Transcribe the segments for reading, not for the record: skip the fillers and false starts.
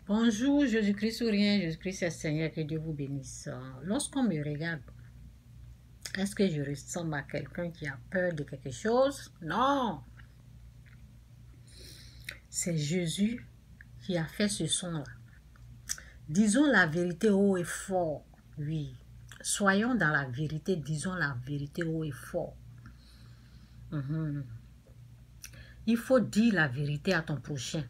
Bonjour, Jésus-Christ ou rien, Jésus-Christ est Seigneur, que Dieu vous bénisse. Lorsqu'on me regarde, est-ce que je ressemble à quelqu'un qui a peur de quelque chose? Non. C'est Jésus qui a fait ce son-là. Disons la vérité haut et fort. Oui. Soyons dans la vérité, disons la vérité haut et fort. Il faut dire la vérité à ton prochain.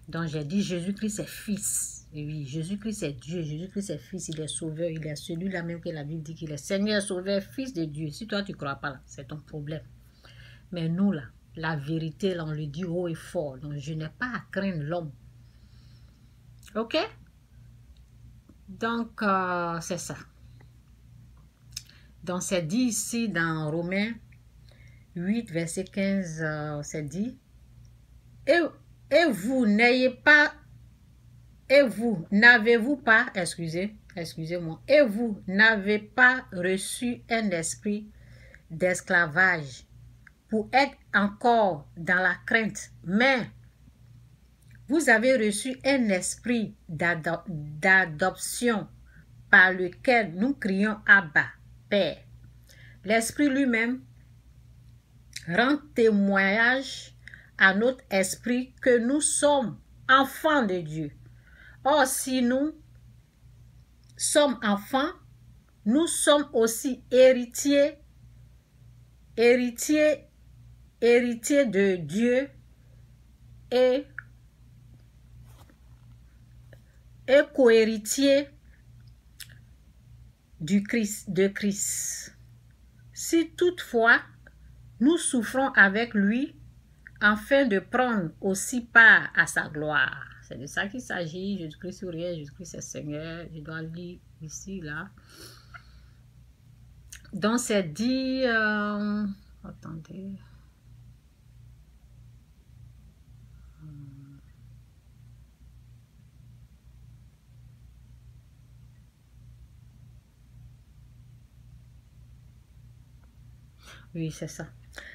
Donc j'ai dit Jésus-Christ est fils. Oui, Jésus-Christ est Dieu, Jésus-Christ est fils, il est sauveur, il est celui-là même que la Bible dit qu'il est Seigneur, sauveur, fils de Dieu. Si toi tu ne crois pas là, c'est ton problème. Mais nous là, la vérité là, on le dit haut et fort. Donc je n'ai pas à craindre l'homme. Ok? Donc c'est ça. Donc c'est dit ici dans Romains 8, verset 15, c'est dit. Et vous n'avez-vous pas, excusez-moi, et vous n'avez pas reçu un esprit d'esclavage pour être encore dans la crainte, mais vous avez reçu un esprit d'adoption par lequel nous crions Abba, Père. L'esprit lui-même rend témoignage à notre esprit que nous sommes enfants de Dieu. Or, si nous sommes enfants, nous sommes aussi héritiers de Dieu et co-héritiers de Christ. Si toutefois nous souffrons avec lui, afin de prendre aussi part à sa gloire. C'est de ça qu'il s'agit. Jésus-Christ ou rien, Jésus-Christ est Seigneur. Je dois lire ici, là. Donc, c'est dit... attendez. Oui, c'est ça.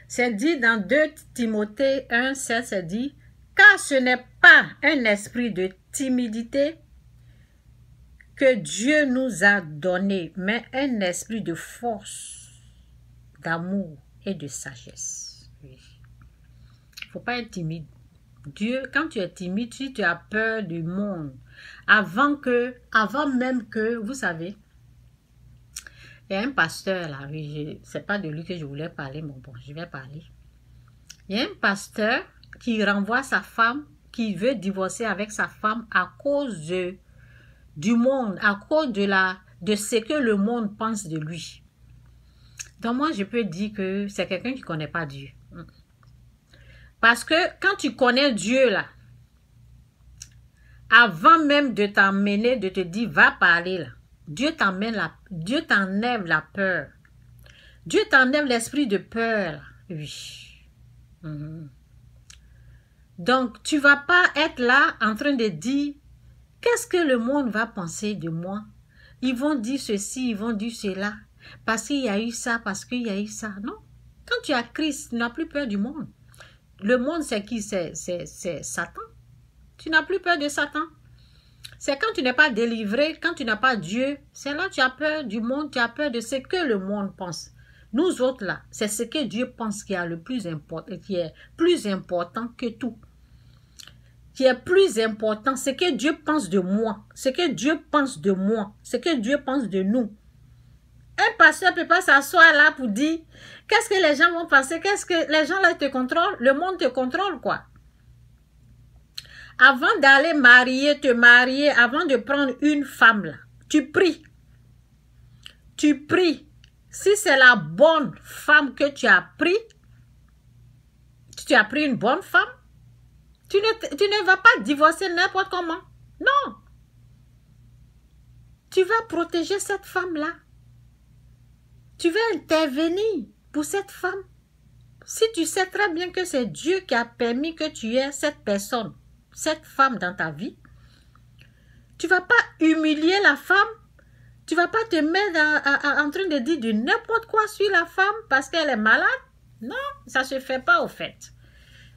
C'est dit dans 2 Timothée 1, 7, c'est dit, car ce n'est pas un esprit de timidité que Dieu nous a donné, mais un esprit de force, d'amour et de sagesse. Oui. Il ne faut pas être timide. Dieu, quand tu es timide, si tu as peur du monde, avant même que, vous savez, il y a un pasteur là, oui, c'est pas de lui que je voulais parler, mais bon, je vais parler. Il y a un pasteur qui renvoie sa femme, qui veut divorcer avec sa femme à cause du monde, à cause de ce que le monde pense de lui. Donc moi, je peux dire que c'est quelqu'un qui ne connaît pas Dieu. Parce que quand tu connais Dieu là, avant même de t'emmener, de te dire, va parler là, Dieu t'enlève la peur. Dieu t'enlève l'esprit de peur. Là. Oui. Donc, tu ne vas pas être là en train de dire, qu'est-ce que le monde va penser de moi? Ils vont dire ceci, ils vont dire cela. Parce qu'il y a eu ça, parce qu'il y a eu ça. Non. Quand tu as Christ, tu n'as plus peur du monde. Le monde, c'est qui? C'est Satan. Tu n'as plus peur de Satan. C'est quand tu n'es pas délivré, quand tu n'as pas Dieu, c'est là que tu as peur du monde, tu as peur de ce que le monde pense. Nous autres là, c'est ce que Dieu pense qui est le plus important, qui est plus important que tout. Qui est plus important, ce que Dieu pense de moi, ce que Dieu pense de moi, ce que Dieu pense de nous. Un pasteur ne peut pas s'asseoir là pour dire, qu'est-ce que les gens vont penser, qu'est-ce que les gens là te contrôlent, le monde te contrôle quoi. Avant d'aller te marier, avant de prendre une femme là, tu pries. Tu pries. Si c'est la bonne femme que tu as pris une bonne femme, tu ne vas pas divorcer n'importe comment. Non. Tu vas protéger cette femme-là. Tu vas intervenir pour cette femme. Si tu sais très bien que c'est Dieu qui a permis que tu aies cette personne, cette femme dans ta vie, tu ne vas pas humilier la femme. Tu ne vas pas te mettre en train de dire du n'importe quoi sur la femme parce qu'elle est malade. Non, ça ne se fait pas au fait.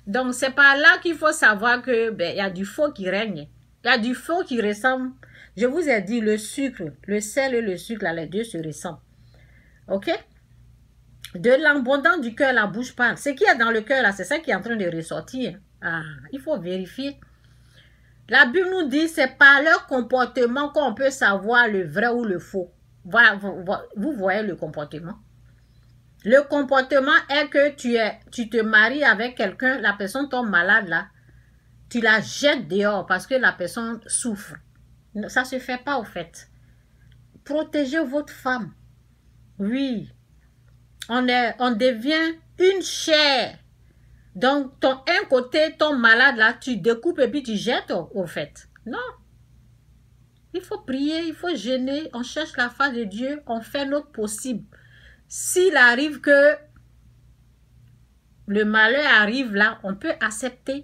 Donc, c'est par là qu'il faut savoir que y a du faux qui règne. Il y a du faux qui ressemble. Je vous ai dit, le sucre, le sel et le sucre, là, les deux se ressemblent. Ok? De l'abondance du cœur, la bouche parle. Ce qu'il y a dans le cœur, là, c'est ça qui est en train de ressortir. Ah, il faut vérifier. La Bible nous dit, c'est par leur comportement qu'on peut savoir le vrai ou le faux. Voilà, vous voyez le comportement. Le comportement est que tu te maries avec quelqu'un, la personne tombe malade là, tu la jettes dehors parce que la personne souffre. Ça ne se fait pas au fait. Protégez votre femme. Oui. On devient une chair. Donc, un côté, ton malade là, tu découpes et puis tu jettes au fait. Non. Il faut prier, il faut jeûner, on cherche la face de Dieu, on fait notre possible. S'il arrive que le malheur arrive là, on peut accepter.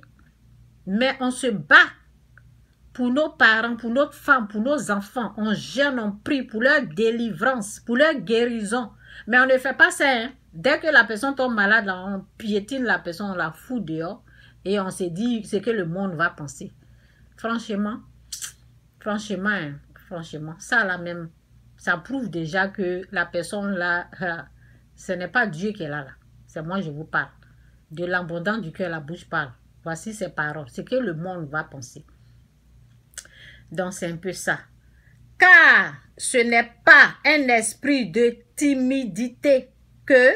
Mais on se bat pour nos parents, pour notre femme, pour nos enfants. On jeûne, on prie pour leur délivrance, pour leur guérison. Mais on ne fait pas ça. Hein. Dès que la personne tombe malade, là, on piétine la personne, on la fout dehors. Et on se dit ce que le monde va penser. Franchement, ça là même, ça prouve déjà que la personne là, ce n'est pas Dieu qui est là. C'est moi, je vous parle. De l'abondance du cœur, la bouche parle. Voici ces paroles, ce que le monde va penser. Donc, c'est un peu ça. Car ce n'est pas un esprit de timidité que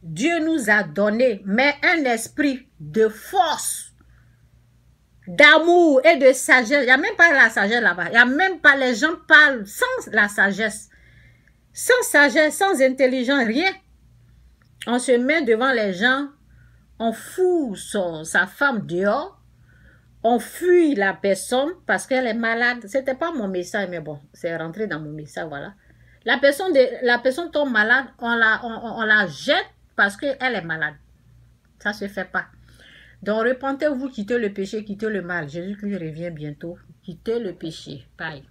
Dieu nous a donné, mais un esprit de force, d'amour et de sagesse. Il n'y a même pas la sagesse là-bas. Il n'y a même pas, les gens parlent sans la sagesse. Sans sagesse, sans intelligence, rien. On se met devant les gens, on fout sa femme dehors, on fuit la personne parce qu'elle est malade. C'était pas mon message, mais bon, c'est rentré dans mon message, voilà. La personne tombe malade, on la jette parce qu'elle est malade. Ça se fait pas. Donc, repentez-vous, quittez le péché, quittez le mal. Jésus-Christ revient bientôt. Quittez le péché. Bye.